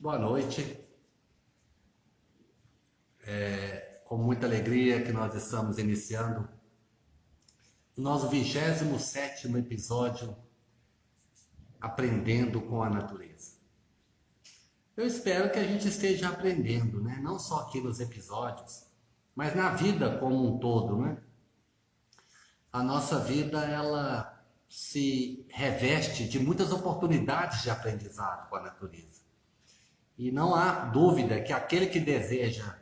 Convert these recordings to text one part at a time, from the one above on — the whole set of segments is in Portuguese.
Boa noite. Com muita alegria que nós estamos iniciando o nosso 27º episódio Aprendendo com a Natureza. Eu espero que a gente esteja aprendendo, né? Não só aqui nos episódios, mas na vida como um todo, né? A nossa vida, ela se reveste de muitas oportunidades de aprendizado com a natureza. E não há dúvida que aquele que deseja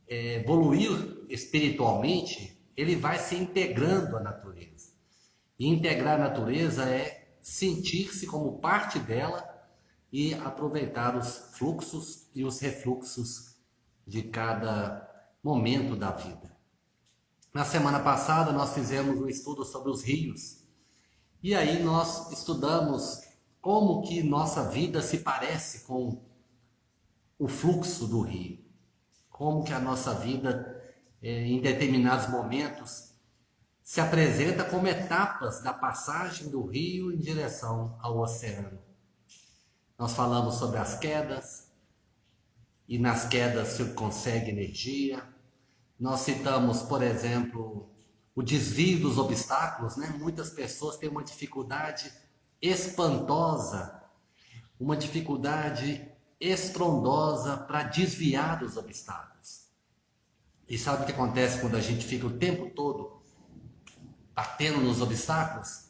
evoluir espiritualmente, ele vai se integrando à natureza. E integrar a natureza é sentir-se como parte dela e aproveitar os fluxos e os refluxos de cada momento da vida. Na semana passada nós fizemos um estudo sobre os rios. E aí nós estudamos como que nossa vida se parece com o fluxo do rio. Como que a nossa vida, em determinados momentos, se apresenta como etapas da passagem do rio em direção ao oceano. Nós falamos sobre as quedas, e nas quedas se consegue energia. Nós citamos, por exemplo, o desvio dos obstáculos, né? Muitas pessoas têm uma dificuldade espantosa, uma dificuldade estrondosa para desviar dos obstáculos. E sabe o que acontece quando a gente fica o tempo todo batendo nos obstáculos?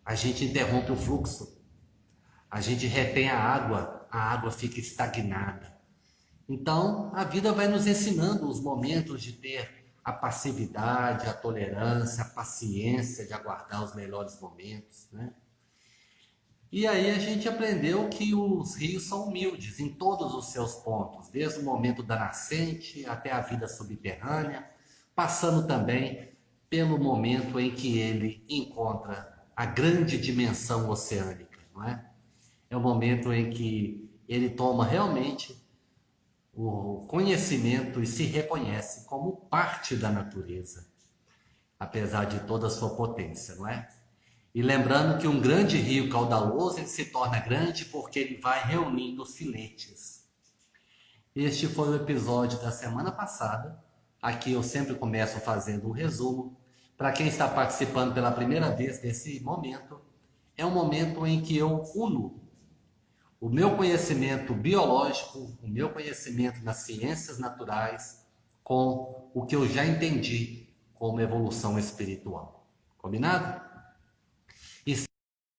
A gente interrompe o fluxo, a gente retém a água fica estagnada. Então, a vida vai nos ensinando os momentos de ter a passividade, a tolerância, a paciência de aguardar os melhores momentos, né? E aí a gente aprendeu que os rios são humildes em todos os seus pontos, desde o momento da nascente até a vida subterrânea, passando também pelo momento em que ele encontra a grande dimensão oceânica, não é? É o momento em que ele toma realmente o conhecimento e se reconhece como parte da natureza, apesar de toda a sua potência, não é? E lembrando que um grande rio caudaloso ele se torna grande porque ele vai reunindo filetes. Este foi o episódio da semana passada. Aqui eu sempre começo fazendo um resumo. Para quem está participando pela primeira vez desse momento, é um momento em que eu uno o meu conhecimento biológico, o meu conhecimento nas ciências naturais, com o que eu já entendi como evolução espiritual. Combinado? E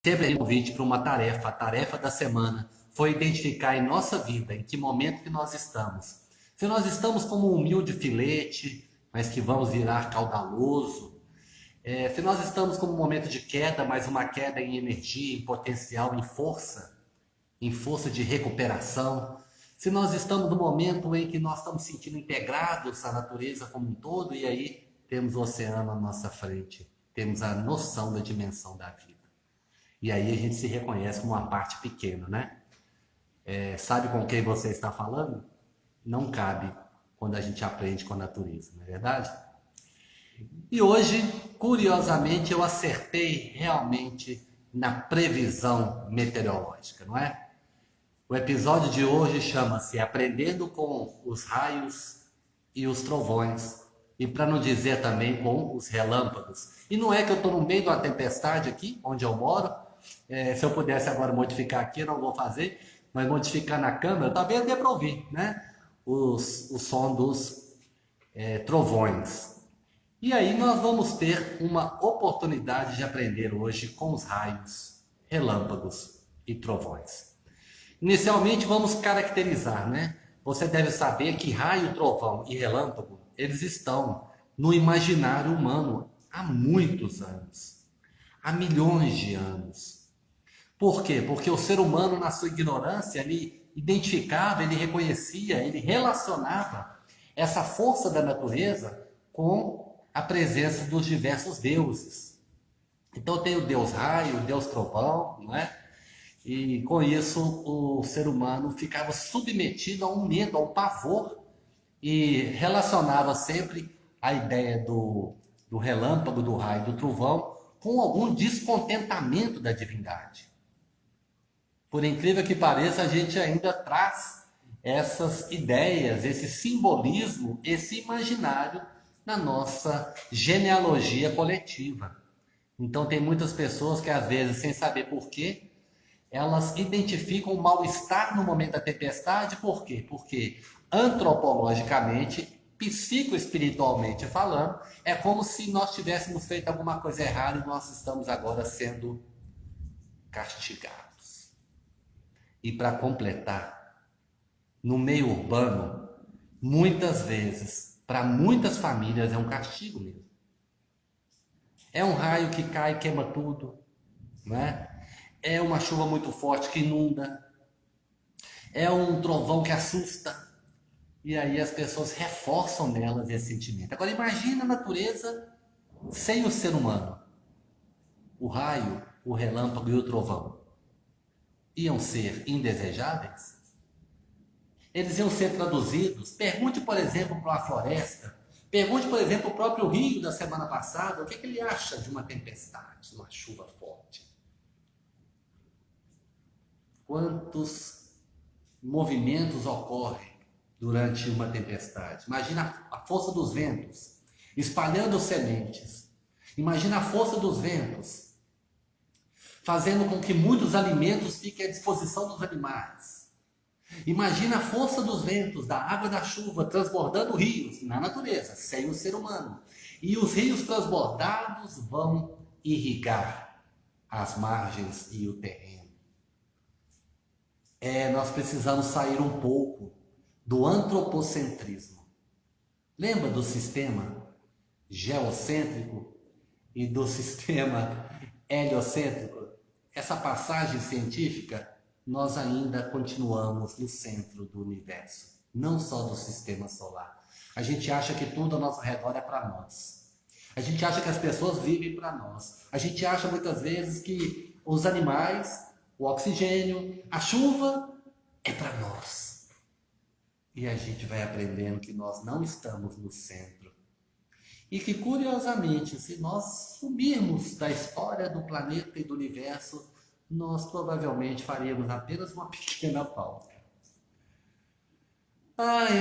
sempre um convite para uma tarefa, a tarefa da semana foi identificar em nossa vida, em que momento que nós estamos. Se nós estamos como um humilde filete, mas que vamos virar caudaloso, se nós estamos como um momento de queda, mas uma queda em energia, em potencial, em força de recuperação, se nós estamos no momento em que nós estamos sentindo integrados à natureza como um todo, e aí temos o oceano à nossa frente, temos a noção da dimensão da vida. E aí a gente se reconhece como uma parte pequena, né? Sabe com quem você está falando? Não cabe quando a gente aprende com a natureza, não é verdade? E hoje, curiosamente, eu acertei realmente na previsão meteorológica, não é? O episódio de hoje chama-se Aprendendo com os Raios e os Trovões. E para não dizer também com os relâmpagos. E não é que eu estou no meio de uma tempestade aqui, onde eu moro. Se eu pudesse agora modificar aqui, eu não vou fazer. Mas modificar na câmera, talvez dê para ouvir, né? O som dos trovões. E aí nós vamos ter uma oportunidade de aprender hoje com os raios, relâmpagos e trovões. Inicialmente vamos caracterizar, né? Você deve saber que raio, trovão e relâmpago, eles estão no imaginário humano há muitos anos, há milhões de anos. Por quê? Porque o ser humano, na sua ignorância, ele identificava, ele reconhecia, ele relacionava essa força da natureza com a presença dos diversos deuses. Então tem o deus raio, o deus trovão, não é? E com isso o ser humano ficava submetido a um medo, a um pavor, e relacionava sempre a ideia do relâmpago, do raio, do trovão, com algum descontentamento da divindade. Por incrível que pareça, a gente ainda traz essas ideias, esse simbolismo, esse imaginário na nossa genealogia coletiva. Então tem muitas pessoas que às vezes, sem saber por quê, elas identificam o mal-estar no momento da tempestade. Por quê? Porque antropologicamente, psicoespiritualmente falando, é como se nós tivéssemos feito alguma coisa errada e nós estamos agora sendo castigados. E para completar, no meio urbano, muitas vezes, para muitas famílias, é um castigo mesmo. É um raio que cai e queima tudo, né? É uma chuva muito forte que inunda, é um trovão que assusta, e aí as pessoas reforçam nelas esse sentimento. Agora imagina a natureza sem o ser humano. O raio, o relâmpago e o trovão iam ser indesejáveis? Eles iam ser traduzidos? Pergunte, por exemplo, para uma floresta, pergunte, por exemplo, o próprio rio da semana passada, o que ele acha de uma tempestade, de uma chuva forte. Quantos movimentos ocorrem durante uma tempestade? Imagina a força dos ventos espalhando sementes. Imagina a força dos ventos fazendo com que muitos alimentos fiquem à disposição dos animais. Imagina a força dos ventos, da água da chuva transbordando rios na natureza, sem o ser humano. E os rios transbordados vão irrigar as margens e o terreno. Nós precisamos sair um pouco do antropocentrismo. Lembra do sistema geocêntrico e do sistema heliocêntrico? Essa passagem científica, nós ainda continuamos no centro do universo, não só do sistema solar. A gente acha que tudo ao nosso redor é para nós. A gente acha que as pessoas vivem para nós. A gente acha muitas vezes que os animais, o oxigênio, a chuva é para nós. E a gente vai aprendendo que nós não estamos no centro. E que, curiosamente, se nós sumirmos da história do planeta e do universo, nós provavelmente faríamos apenas uma pequena pausa.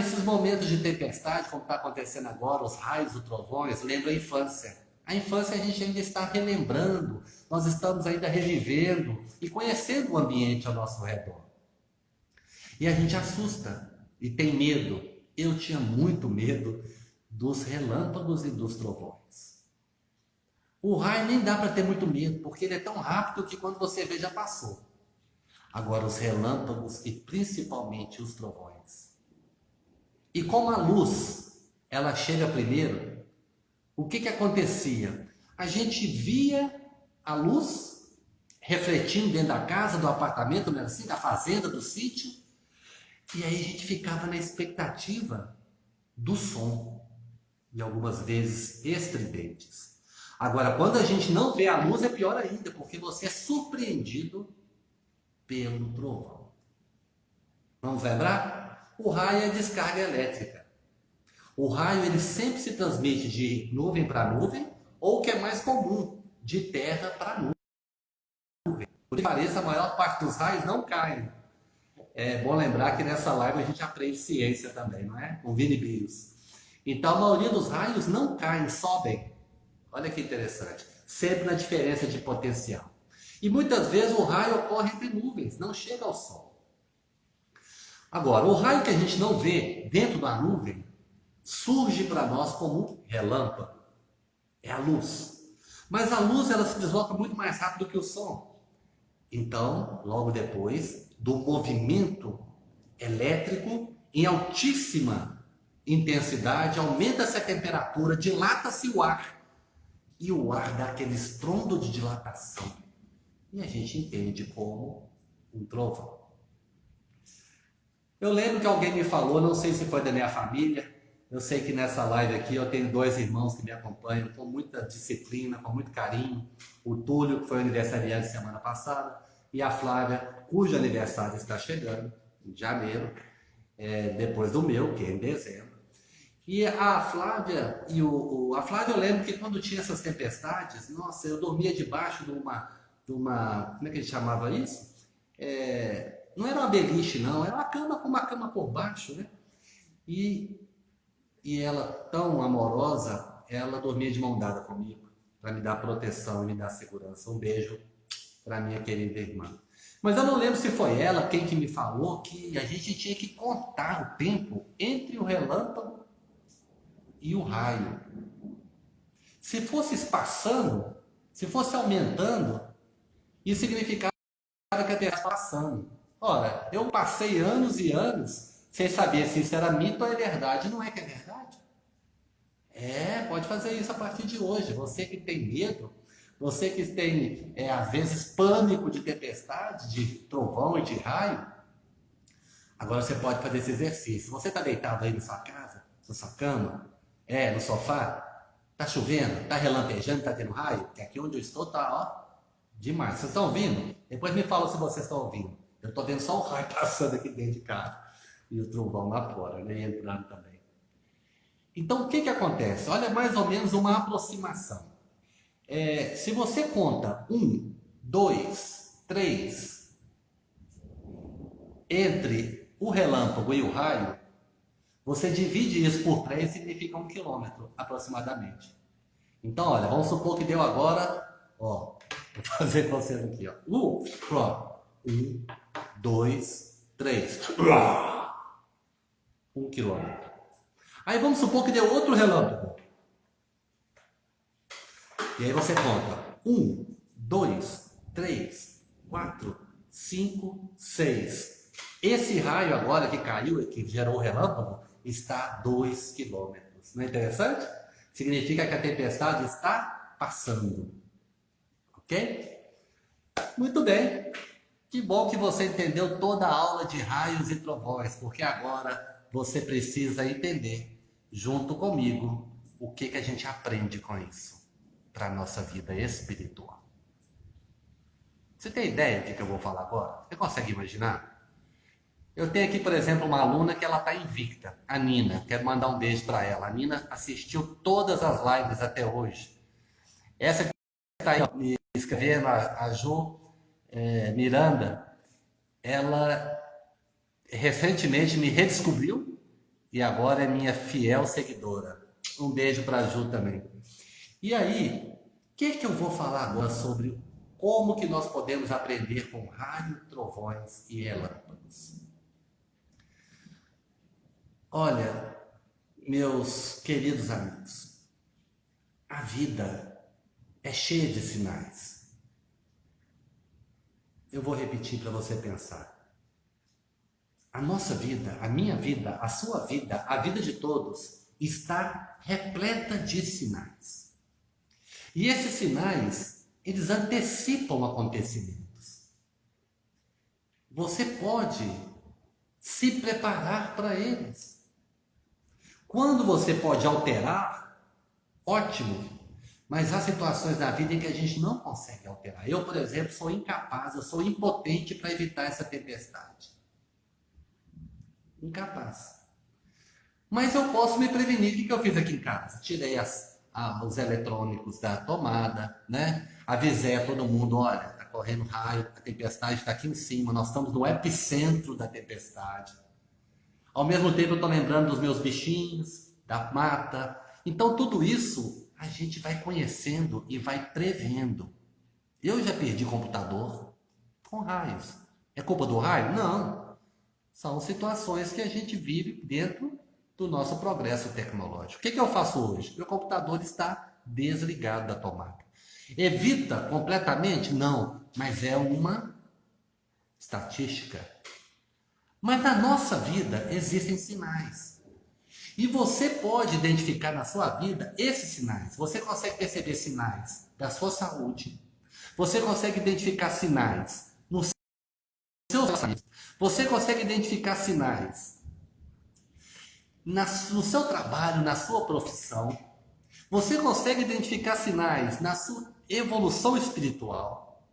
Esses momentos de tempestade, como está acontecendo agora, os raios, os trovões, lembra a infância. A infância a gente ainda está relembrando, nós estamos ainda revivendo e conhecendo o ambiente ao nosso redor. E a gente assusta e tem medo. Eu tinha muito medo dos relâmpagos e dos trovões. O raio nem dá para ter muito medo, porque ele é tão rápido que quando você vê já passou. Agora os relâmpagos e principalmente os trovões. E como a luz, ela chega primeiro, o que acontecia? A gente via a luz refletindo dentro da casa, do apartamento, assim, da fazenda, do sítio, e aí a gente ficava na expectativa do som, e algumas vezes estridentes. Agora, quando a gente não vê a luz, é pior ainda, porque você é surpreendido pelo trovão. Vamos lembrar? O raio é descarga elétrica. O raio ele sempre se transmite de nuvem para nuvem, ou o que é mais comum, de terra para nuvem. Por que pareça, a maior parte dos raios não caem. É bom lembrar que nessa live a gente aprende ciência também, não é? Com Vini Bios. Então a maioria dos raios não caem, sobem. Olha que interessante. Sempre na diferença de potencial. E muitas vezes o raio ocorre entre nuvens, não chega ao sol. Agora, o raio que a gente não vê dentro da nuvem surge para nós como relâmpago. É a luz. Mas a luz ela se desloca muito mais rápido que o som. Então, logo depois do movimento elétrico em altíssima intensidade, aumenta-se a temperatura, dilata-se o ar. E o ar dá aquele estrondo de dilatação. E a gente entende como um trovão. Eu lembro que alguém me falou, não sei se foi da minha família, eu sei que nessa live aqui eu tenho 2 irmãos que me acompanham com muita disciplina, com muito carinho. O Túlio, que foi aniversariante semana passada, e a Flávia, cujo aniversário está chegando, em janeiro, depois do meu, que é em dezembro. E a Flávia, a Flávia eu lembro que quando tinha essas tempestades, nossa, eu dormia debaixo de uma como é que a gente chamava isso? não era uma beliche não, era uma cama com uma cama por baixo, né? E, e ela, tão amorosa, ela dormia de mão dada comigo, para me dar proteção e me dar segurança. Um beijo para minha querida irmã. Mas eu não lembro se foi ela quem que me falou que a gente tinha que contar o tempo entre o relâmpago e o raio. Se fosse espaçando, se fosse aumentando, isso significava que a Terra estava passando. Ora, eu passei anos e anos sem saber se isso era mito ou é verdade. Não é que é verdade? É, pode fazer isso a partir de hoje. Você que tem medo, você que tem, às vezes, pânico de tempestade, de trovão e de raio, agora você pode fazer esse exercício. Você está deitado aí na sua casa, na sua cama, no sofá, tá chovendo, tá relampejando, tá tendo raio, que aqui onde eu estou tá, ó, demais. Vocês estão ouvindo? Depois me fala se vocês estão ouvindo. Eu estou vendo só o raio passando aqui dentro de casa e o trovão lá fora, né, e entrando também. Então, o que que acontece? Olha, mais ou menos uma aproximação. Se você conta 1, 2, 3 entre o relâmpago e o raio, você divide isso por 3, significa 1 quilômetro aproximadamente. Então, olha, vamos supor que deu agora, ó, vou fazer com vocês aqui, ó. 1, 2, 3. 1 quilômetro. Aí vamos supor que deu outro relâmpago. E aí você conta 1, 2, 3, 4, 5, 6. Esse raio agora que caiu, que gerou o relâmpago, está a 2 quilômetros. Não é interessante? Significa que a tempestade está passando. Ok? Muito bem. Que bom que você entendeu toda a aula de raios e trovões, porque agora você precisa entender, junto comigo, o que a gente aprende com isso para a nossa vida espiritual. Você tem ideia do que eu vou falar agora? Você consegue imaginar? Eu tenho aqui, por exemplo, uma aluna que ela está invicta, a Nina. Quero mandar um beijo para ela. A Nina assistiu todas as lives até hoje. Essa que está aí, ó, me escrevendo, a Ju Miranda, ela recentemente me redescobriu e agora é minha fiel seguidora. Um beijo para a Ju também. E aí, o que eu vou falar agora sobre como que nós podemos aprender com raio, trovões e relâmpagos? Olha, meus queridos amigos, a vida é cheia de sinais. Eu vou repetir para você pensar. A nossa vida, a minha vida, a sua vida, a vida de todos está repleta de sinais. E esses sinais, eles antecipam acontecimentos. Você pode se preparar para eles. Quando você pode alterar, ótimo, mas há situações na vida em que a gente não consegue alterar. Eu, por exemplo, sou incapaz, eu sou impotente para evitar essa tempestade. Incapaz. Mas eu posso me prevenir. O que eu fiz aqui em casa? Tirei os eletrônicos da tomada, né? Avisei a todo mundo, olha, está correndo raio, a tempestade está aqui em cima, nós estamos no epicentro da tempestade. Ao mesmo tempo eu estou lembrando dos meus bichinhos, da mata. Então tudo isso a gente vai conhecendo e vai prevendo. Eu já perdi computador com raios. É culpa do raio? Não. São situações que a gente vive dentro do nosso progresso tecnológico. O que eu faço hoje? Meu computador está desligado da tomada. Evita completamente? Não, mas é uma estatística. Mas na nossa vida existem sinais. E você pode identificar na sua vida esses sinais. Você consegue perceber sinais da sua saúde. Você consegue identificar sinais no seu relacionamento. Você consegue identificar sinais no seu trabalho, na sua profissão. Você consegue identificar sinais na sua evolução espiritual.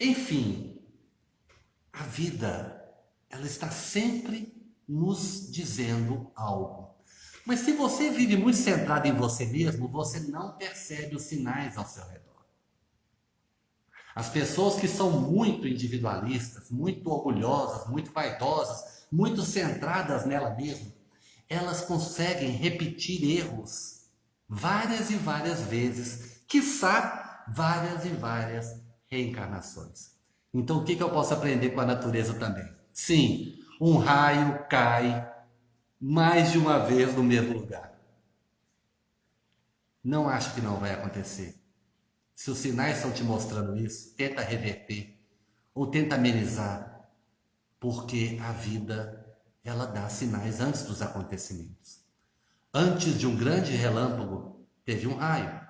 Enfim, a vida, ela está sempre nos dizendo algo. Mas se você vive muito centrado em você mesmo, você não percebe os sinais ao seu redor. As pessoas que são muito individualistas, muito orgulhosas, muito vaidosas, muito centradas nela mesma, elas conseguem repetir erros várias e várias vezes, quiçá várias e várias reencarnações. Então, o que eu posso aprender com a natureza também? Sim, um raio cai mais de uma vez no mesmo lugar. Não acho que não vai acontecer. Se os sinais estão te mostrando isso, tenta reverter ou tenta amenizar, porque a vida, ela dá sinais antes dos acontecimentos. Antes de um grande relâmpago, teve um raio.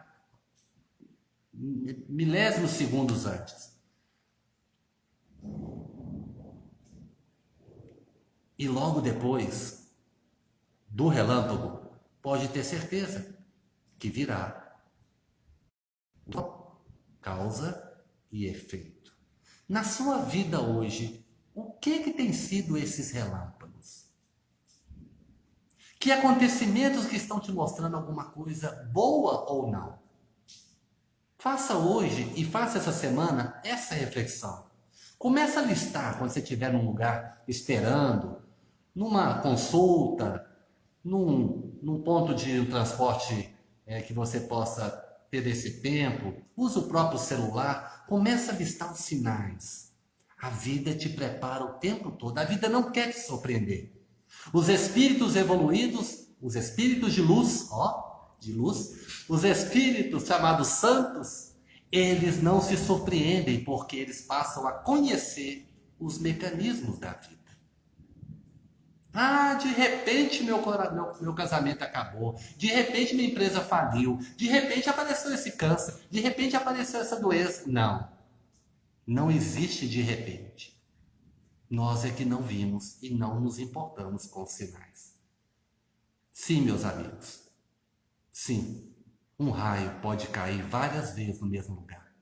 Milésimos segundos antes. E logo depois do relâmpago, pode ter certeza que virá causa e efeito. Na sua vida hoje, o que tem sido esses relâmpagos? Que acontecimentos que estão te mostrando alguma coisa boa ou não? Faça hoje e faça essa semana essa reflexão. Começa a listar quando você estiver num lugar esperando, numa consulta, num ponto de transporte que você possa ter esse tempo. Use o próprio celular. Começa a listar os sinais. A vida te prepara o tempo todo. A vida não quer te surpreender. Os espíritos evoluídos, os espíritos de luz, os espíritos chamados santos, eles não se surpreendem porque eles passam a conhecer os mecanismos da vida. Ah, de repente meu casamento acabou, de repente minha empresa faliu, de repente apareceu esse câncer, de repente apareceu essa doença. Não, não existe de repente. Nós é que não vimos e não nos importamos com os sinais. Sim, meus amigos, sim, um raio pode cair várias vezes no mesmo lugar.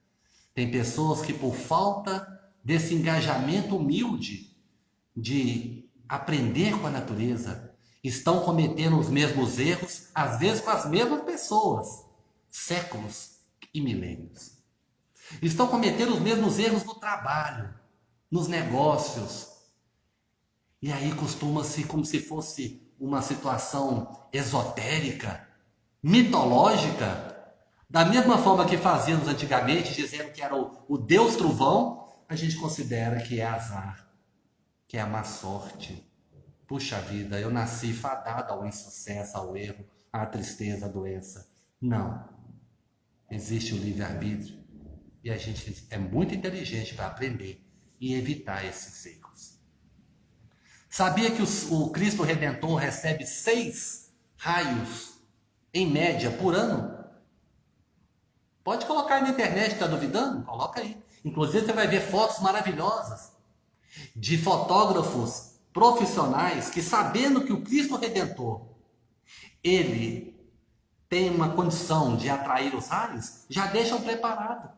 Tem pessoas que, por falta desse engajamento humilde de aprender com a natureza, estão cometendo os mesmos erros, às vezes com as mesmas pessoas, séculos e milênios. Estão cometendo os mesmos erros no trabalho, nos negócios. E aí costuma-se, como se fosse uma situação esotérica, mitológica, da mesma forma que fazíamos antigamente, dizendo que era o Deus trovão, a gente considera que é azar, que é a má sorte. Puxa vida, eu nasci fadado ao insucesso, ao erro, à tristeza, à doença. Não. Existe o livre-arbítrio e a gente é muito inteligente para aprender e evitar esses erros. Sabia que o Cristo Redentor recebe 6 raios, em média, por ano? Pode colocar aí na internet, está duvidando? Coloca aí. Inclusive você vai ver fotos maravilhosas de fotógrafos profissionais que, sabendo que o Cristo Redentor, ele tem uma condição de atrair os raios, já deixam preparado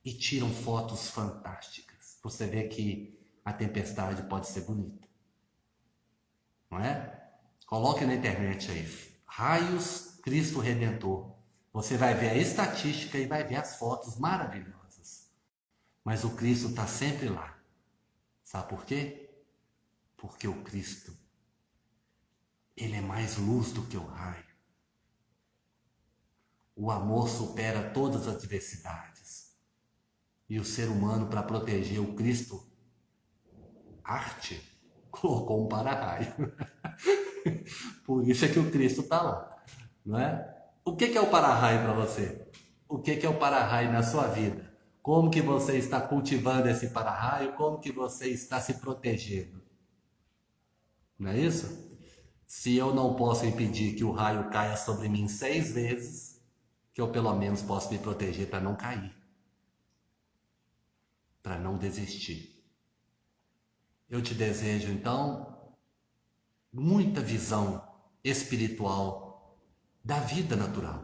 e tiram fotos fantásticas. Você vê que a tempestade pode ser bonita, não é? Coloque na internet aí, raios Cristo Redentor. Você vai ver a estatística e vai ver as fotos maravilhosas. Mas o Cristo está sempre lá. Sabe por quê? Porque o Cristo, ele é mais luz do que o raio. O amor supera todas as adversidades. E o ser humano, para proteger o Cristo, arte, colocou um para-raio. Por isso é que o Cristo está lá, não é? O que é o para-raio para você? O que é o para-raio na sua vida? Como que você está cultivando esse para-raio? Como que você está se protegendo? Não é isso? Se eu não posso impedir que o raio caia sobre mim 6 vezes, que eu pelo menos posso me proteger para não cair, para não desistir. Eu te desejo, então, muita visão espiritual da vida natural.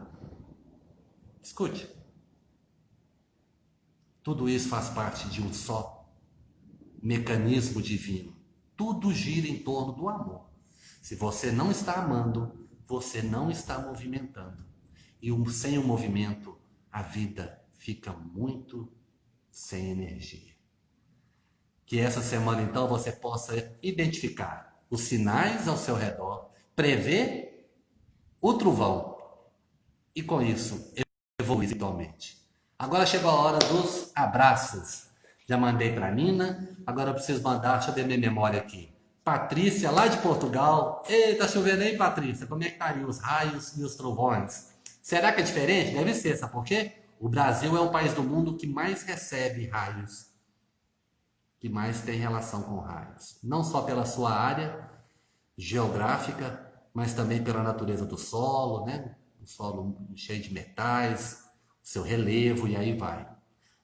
Escute. Tudo isso faz parte de um só mecanismo divino. Tudo gira em torno do amor. Se você não está amando, você não está movimentando. E sem o movimento, a vida fica muito sem energia. Que essa semana, então, você possa identificar os sinais ao seu redor, prever o trovão e, com isso, evoluir espiritualmente. Agora chegou a hora dos abraços. Já mandei para a Nina, agora eu preciso mandar, deixa eu ver minha memória aqui. Patrícia, lá de Portugal. Ei, tá chovendo aí, Patrícia? Como é que tá aí os raios e os trovões? Será que é diferente? Deve ser, sabe por quê? O Brasil é o país do mundo que mais recebe raios, que mais tem relação com raios. Não só pela sua área geográfica, mas também pela natureza do solo, né? O solo cheio de metais, seu relevo e aí vai.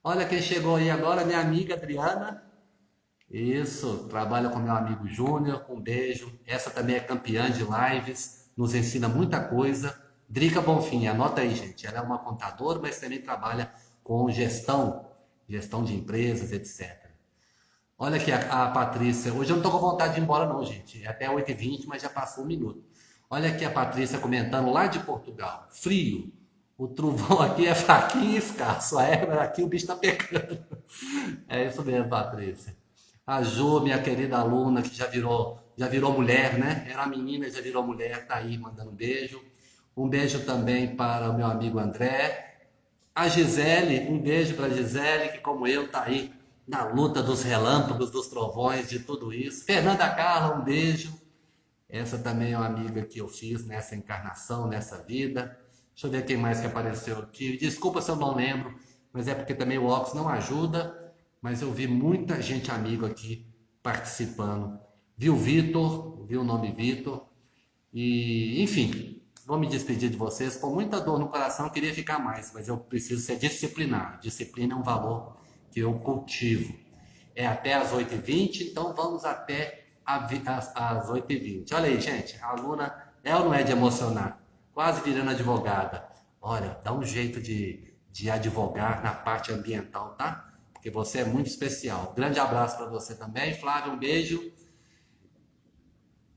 Olha quem chegou aí agora, minha amiga Adriana. Isso, trabalha com meu amigo Júnior, um beijo. Essa também é campeã de lives, nos ensina muita coisa. Drica Bonfim, anota aí, gente. Ela é uma contadora, mas também trabalha com gestão de empresas, etc. Olha aqui a Patrícia. Hoje eu não estou com vontade de ir embora, não, gente. É até 8h20, mas já passou um minuto. Olha aqui a Patrícia comentando lá de Portugal. Frio. O trovão aqui é fraquinho e escasso. Aqui o bicho está pegando. É isso mesmo, Patrícia. A Ju, minha querida aluna, que já virou mulher, né? Era uma menina e já virou mulher, tá aí mandando um beijo. Um beijo também para o meu amigo André. A Gisele, um beijo para a Gisele, que como eu tá aí na luta dos relâmpagos, dos trovões, de tudo isso. Fernanda Carla, um beijo. Essa também é uma amiga que eu fiz nessa encarnação, nessa vida. Deixa eu ver quem mais que apareceu aqui. Desculpa se eu não lembro, mas é porque também o óculos não ajuda. Mas eu vi muita gente amigo aqui participando. Vi o Vitor, vi o nome Vitor. E, enfim, vou me despedir de vocês com muita dor no coração. Eu queria ficar mais, mas eu preciso ser disciplinado. Disciplina é um valor que eu cultivo. É até às 8h20, então vamos até às 8h20. Olha aí, gente, a aluna é ou não é de emocionar? Quase virando advogada. Olha, dá um jeito de advogar na parte ambiental, tá? Porque você é muito especial. Grande abraço para você também. Flávio, um beijo.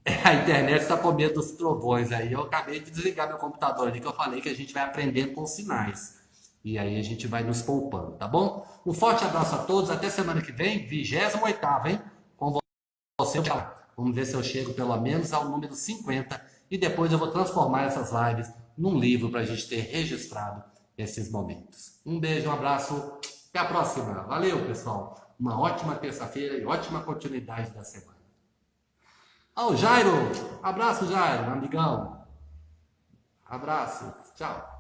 A internet está com medo dos trovões aí. Eu acabei de desligar meu computador ali, que eu falei que a gente vai aprendendo com sinais. E aí a gente vai nos poupando, tá bom? Um forte abraço a todos. Até semana que vem, 28ª, hein? Com você. Vamos ver se eu chego pelo menos ao número 50. E depois eu vou transformar essas lives num livro para a gente ter registrado esses momentos. Um beijo, um abraço. Até a próxima. Valeu, pessoal. Uma ótima terça-feira e ótima continuidade da semana. Jairo. Abraço, Jairo, amigão. Abraço. Tchau.